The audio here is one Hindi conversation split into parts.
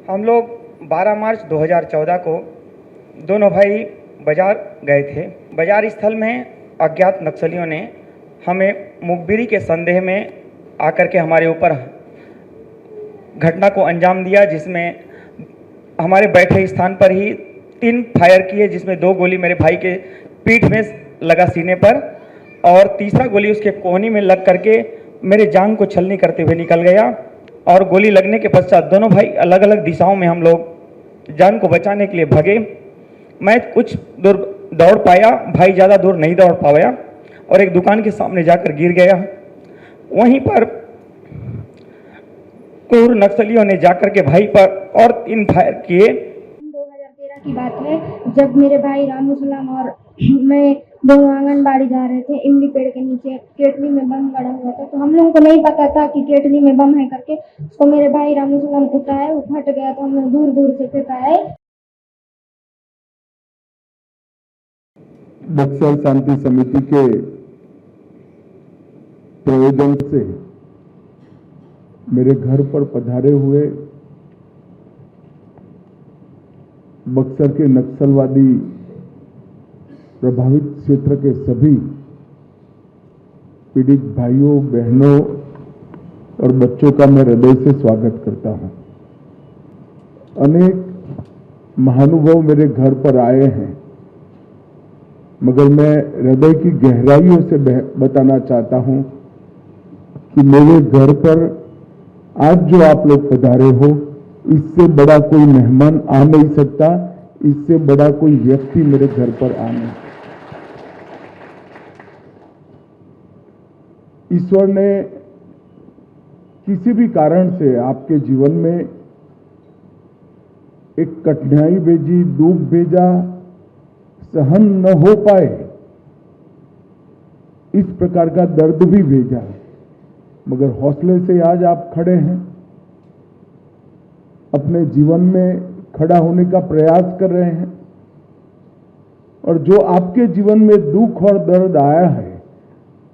हम लोग 12 मार्च 2014 को दोनों भाई बाजार गए थे। बाजार स्थल में अज्ञात नक्सलियों ने हमें मुखबिरी के संदेह में आकर के हमारे ऊपर घटना को अंजाम दिया, जिसमें हमारे बैठे स्थान पर ही 3 फायर किए, जिसमें 2 गोली मेरे भाई के पीठ में लगा सीने पर और तीसरा गोली उसके कोहनी में लग करके मेरे जांघ को छलनी करते हुए निकल गया। और गोली लगने के पश्चात दोनों भाई अलग अलग दिशाओं में हम लोग जान को बचाने के लिए भागे। मैं कुछ दूर दौड़ पाया, भाई ज़्यादा दूर नहीं दौड़ पाया और एक दुकान के सामने जाकर गिर गया। वहीं पर क्रूर नक्सलियों ने जाकर के भाई पर और 3 फायर किए। 2013 की बात है, जब मेरे भाई रामू सलाम और मैं दोनों आंगनबाड़ी जा रहे थे। इमली पेड़ के नीचे केटली में बम गड़ा हुआ था, तो हम लोगों को नहीं पता था कि केटली में बम है करके। तो मेरे भाई रामू सलाम उठाए, वो फट गया, तो हम लोग दूर दूर से फेंकाए। बक्सर शांति समिति के प्रयोजन से मेरे घर पर पधारे हुए बक्सर के नक्सलवादी प्रभावित क्षेत्र के सभी पीड़ित भाइयों, बहनों और बच्चों का मैं हृदय से स्वागत करता हूं। अनेक महानुभाव मेरे घर पर आए हैं, मगर मैं हृदय की गहराइयों से बताना चाहता हूं कि मेरे घर पर आज जो आप लोग पधारे हो, इससे बड़ा कोई मेहमान आ नहीं सकता, इससे बड़ा कोई व्यक्ति मेरे घर पर आ नहीं। ईश्वर ने किसी भी कारण से आपके जीवन में एक कठिनाई भेजी, दुख भेजा, सहन न हो पाए इस प्रकार का दर्द भी भेजा, मगर हौसले से आज आप खड़े हैं, अपने जीवन में खड़ा होने का प्रयास कर रहे हैं। और जो आपके जीवन में दुख और दर्द आया है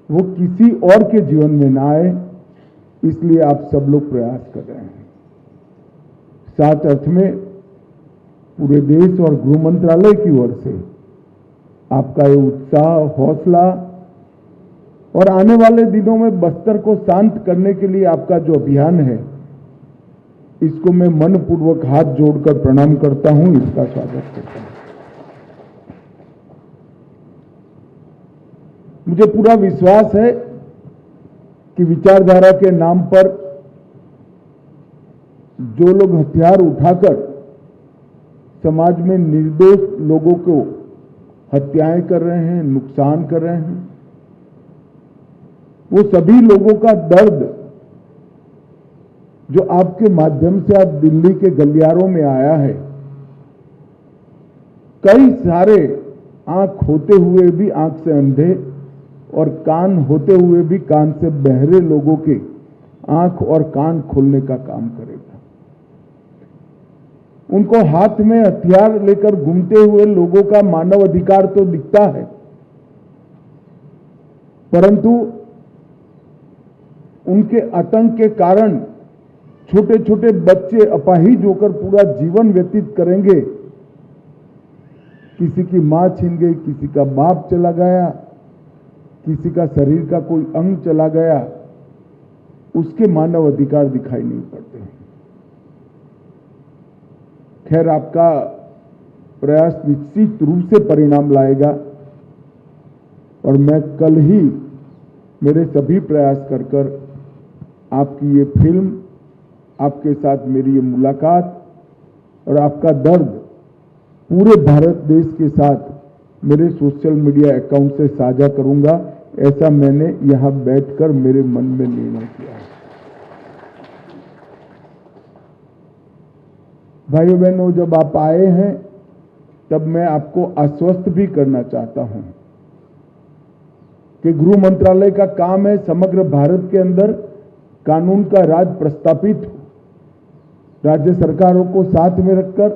वो किसी और के जीवन में ना आए, इसलिए आप सब लोग प्रयास कर रहे हैं। साथ अर्थ में पूरे देश और गृह मंत्रालय की ओर से आपका ये उत्साह, हौसला और आने वाले दिनों में बस्तर को शांत करने के लिए आपका जो अभियान है, इसको मैं मनपूर्वक हाथ जोड़कर प्रणाम करता हूं, इसका स्वागत करता हूं। मुझे पूरा विश्वास है कि विचारधारा के नाम पर जो लोग हथियार उठाकर समाज में निर्दोष लोगों को हत्याएं कर रहे हैं, नुकसान कर रहे हैं, वो सभी लोगों का दर्द जो आपके माध्यम से आज दिल्ली के गलियारों में आया है, कई सारे आंख होते हुए भी आंख से अंधे और कान होते हुए भी कान से बहरे लोगों के आंख और कान खोलने का काम करेगा। उनको हाथ में हथियार लेकर घूमते हुए लोगों का मानव अधिकार तो दिखता है, परंतु उनके आतंक के कारण छोटे छोटे बच्चे अपाहिज होकर पूरा जीवन व्यतीत करेंगे। किसी की मां छिन गई, किसी का बाप चला गया, किसी का शरीर का कोई अंग चला गया, उसके मानव अधिकार दिखाई नहीं पड़ते। खैर, आपका प्रयास निश्चित रूप से परिणाम लाएगा और मैं कल ही मेरे सभी प्रयास कर आपकी ये फिल्म, आपके साथ मेरी ये मुलाकात और आपका दर्द पूरे भारत देश के साथ मेरे सोशल मीडिया अकाउंट से साझा करूंगा। ऐसा मैंने यहां बैठकर मेरे मन में निर्णय किया है। भाइयों बहनों, जब आप आए हैं तब मैं आपको आश्वस्त भी करना चाहता हूं कि गृह मंत्रालय का काम है समग्र भारत के अंदर कानून का राज प्रस्थापित हो, राज्य सरकारों को साथ में रखकर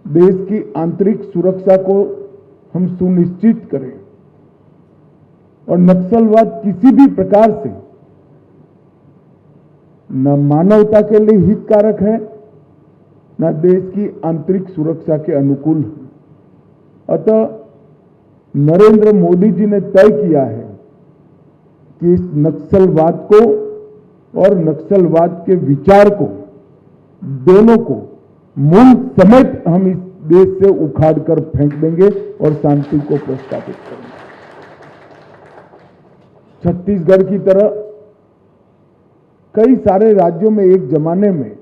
देश की आंतरिक सुरक्षा को हम सुनिश्चित करें और नक्सलवाद किसी भी प्रकार से न मानवता के लिए हितकारक है, न देश की आंतरिक सुरक्षा के अनुकूल है। अतः नरेंद्र मोदी जी ने तय किया है कि इस नक्सलवाद को और नक्सलवाद के विचार को, दोनों को मूल समेत हम इस देश से उखाड़कर फेंक देंगे और शांति को प्रस्तावित करेंगे। छत्तीसगढ़ की तरह कई सारे राज्यों में एक जमाने में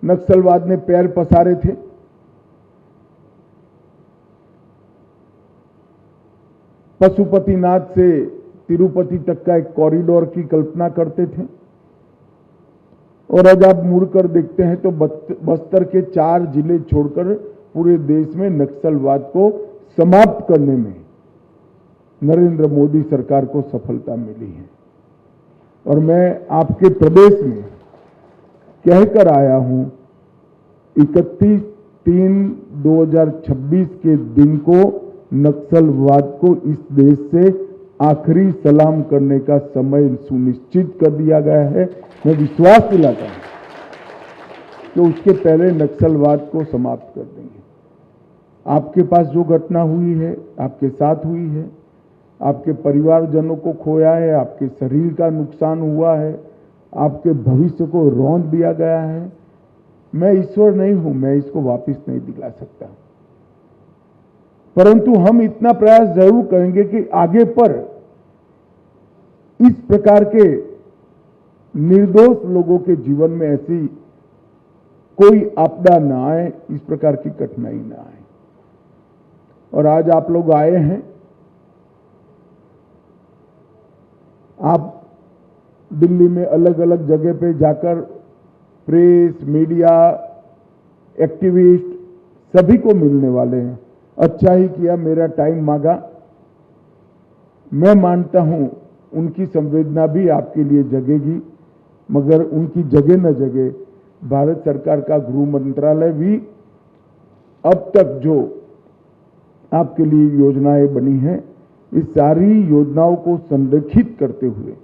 नक्सलवाद ने पैर पसारे थे। पशुपतिनाथ से तिरुपति तक का एक कॉरिडोर की कल्पना करते थे और आज आप मुड़कर देखते हैं तो बस्तर के 4 जिले छोड़कर पूरे देश में नक्सलवाद को समाप्त करने में नरेंद्र मोदी सरकार को सफलता मिली है। और मैं आपके प्रदेश में कहकर आया हूं 31/3/2026 के दिन को नक्सलवाद को इस देश से आखिरी सलाम करने का समय सुनिश्चित कर दिया गया है। मैं विश्वास दिलाता हूं कि उसके पहले नक्सलवाद को समाप्त कर देंगे। आपके पास जो घटना हुई है, आपके साथ हुई है, आपके परिवारजनों को खोया है, आपके शरीर का नुकसान हुआ है, आपके भविष्य को रौंद दिया गया है। मैं ईश्वर नहीं हूं, मैं इसको वापस नहीं दिला सकता, परंतु हम इतना प्रयास जरूर करेंगे कि आगे पर इस प्रकार के निर्दोष लोगों के जीवन में ऐसी कोई आपदा न आए, इस प्रकार की कठिनाई न आए। और आज आप लोग आए हैं, आप दिल्ली में अलग अलग जगह पे जाकर प्रेस, मीडिया, एक्टिविस्ट सभी को मिलने वाले हैं। अच्छा ही किया, मेरा टाइम मांगा। मैं मानता हूं उनकी संवेदना भी आपके लिए जगेगी, मगर उनकी जगह न जगे, भारत सरकार का गृह मंत्रालय भी अब तक जो आपके लिए योजनाएं बनी हैं, इस सारी योजनाओं को संरेखित करते हुए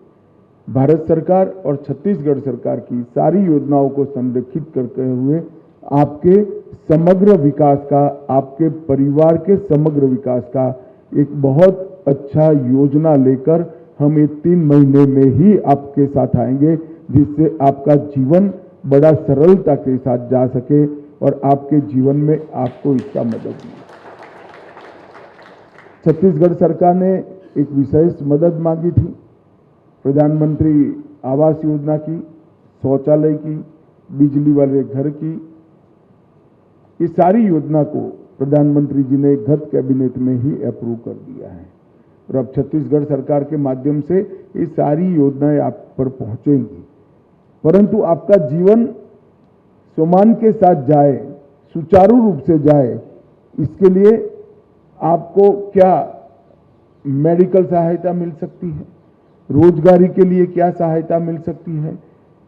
भारत सरकार और छत्तीसगढ़ सरकार की सारी योजनाओं को संरेखित करते हुए आपके समग्र विकास का, आपके परिवार के समग्र विकास का एक बहुत अच्छा योजना लेकर हम ये 3 महीने में ही आपके साथ आएंगे, जिससे आपका जीवन बड़ा सरलता के साथ जा सके और आपके जीवन में आपको इसका मदद मिले। छत्तीसगढ़ सरकार ने एक विशेष मदद मांगी थी, प्रधानमंत्री आवास योजना की, शौचालय की, बिजली वाले घर की। ये सारी योजना को प्रधानमंत्री जी ने गत कैबिनेट में ही अप्रूव कर दिया है और अब छत्तीसगढ़ सरकार के माध्यम से ये सारी योजनाएं आप पर पहुंचेंगी। परंतु आपका जीवन सम्मान के साथ जाए, सुचारू रूप से जाए, इसके लिए आपको क्या मेडिकल सहायता मिल सकती है, रोजगारी के लिए क्या सहायता मिल सकती है,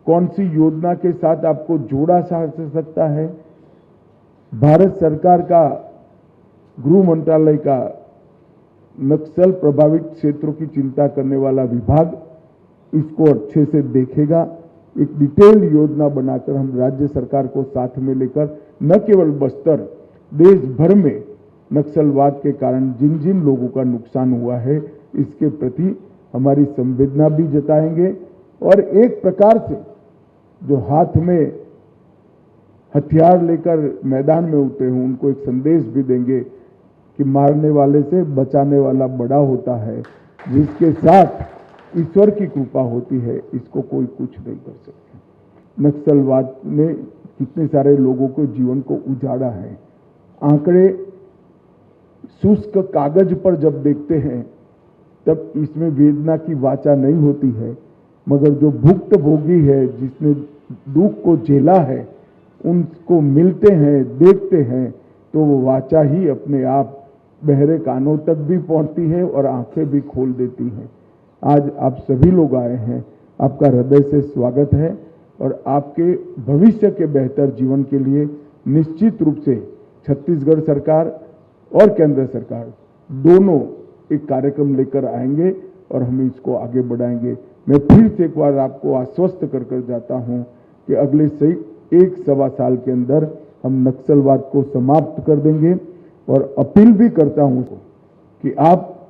कौन सी योजना के साथ आपको जोड़ा जा सकता है। भारत सरकार का गृह मंत्रालय का नक्सल प्रभावित क्षेत्रों की चिंता करने वाला विभाग इसको अच्छे से देखेगा। एक डिटेल योजना बनाकर हम राज्य सरकार को साथ में लेकर न केवल बस्तर, देश भर में नक्सलवाद के कारण जिन जिन लोगों का नुकसान हुआ है, इसके प्रति हमारी संवेदना भी जताएंगे और एक प्रकार से जो हाथ में हथियार लेकर मैदान में उतरे हों, उनको एक संदेश भी देंगे कि मारने वाले से बचाने वाला बड़ा होता है, जिसके साथ ईश्वर की कृपा होती है, इसको कोई कुछ नहीं कर सकता। नक्सलवाद ने कितने सारे लोगों के जीवन को उजाड़ा है। आंकड़े शुष्क कागज पर जब देखते हैं तब इसमें वेदना की वाचा नहीं होती है, मगर जो भुक्त भोगी है, जिसने दुख को झेला है, उनको मिलते हैं, देखते हैं, तो वो वाचा ही अपने आप बहरे कानों तक भी पहुंचती है और आंखें भी खोल देती हैं। आज आप सभी लोग आए हैं, आपका हृदय से स्वागत है और आपके भविष्य के बेहतर जीवन के लिए निश्चित रूप से छत्तीसगढ़ सरकार और केंद्र सरकार दोनों एक कार्यक्रम लेकर आएंगे और हम इसको आगे बढ़ाएंगे। मैं फिर से एक बार आपको आश्वस्त कर जाता हूं कि अगले एक सवा साल के अंदर हम नक्सलवाद को समाप्त कर देंगे। और अपील भी करता हूं कि आप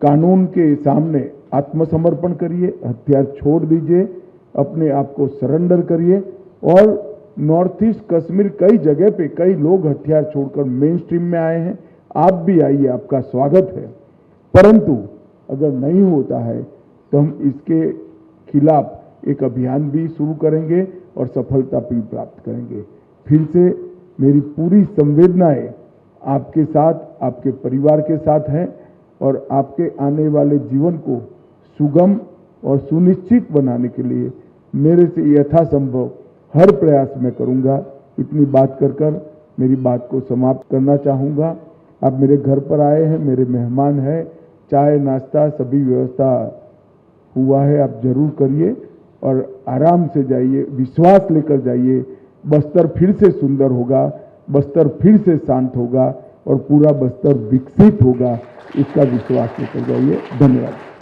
कानून के सामने आत्मसमर्पण करिए, हथियार छोड़ दीजिए, अपने आप को सरेंडर करिए। और नॉर्थ ईस्ट कश्मीर कई जगह पे कई लोग हथियार छोड़कर मेन स्ट्रीम में आए हैं, आप भी आइए, आपका स्वागत है। परंतु अगर नहीं होता है तो हम इसके खिलाफ एक अभियान भी शुरू करेंगे और सफलता भी प्राप्त करेंगे। फिर से मेरी पूरी संवेदनाएं आपके साथ, आपके परिवार के साथ हैं और आपके आने वाले जीवन को सुगम और सुनिश्चित बनाने के लिए मेरे से यथासंभव हर प्रयास मैं करूंगा। इतनी बात कर मेरी बात को समाप्त करना चाहूंगा। आप मेरे घर पर आए हैं, मेरे मेहमान हैं, चाय नाश्ता सभी व्यवस्था हुआ है, आप जरूर करिए और आराम से जाइए, विश्वास लेकर जाइए। बस्तर फिर से सुंदर होगा, बस्तर फिर से शांत होगा और पूरा बस्तर विकसित होगा, इसका विश्वास लेकर जाइए। धन्यवाद।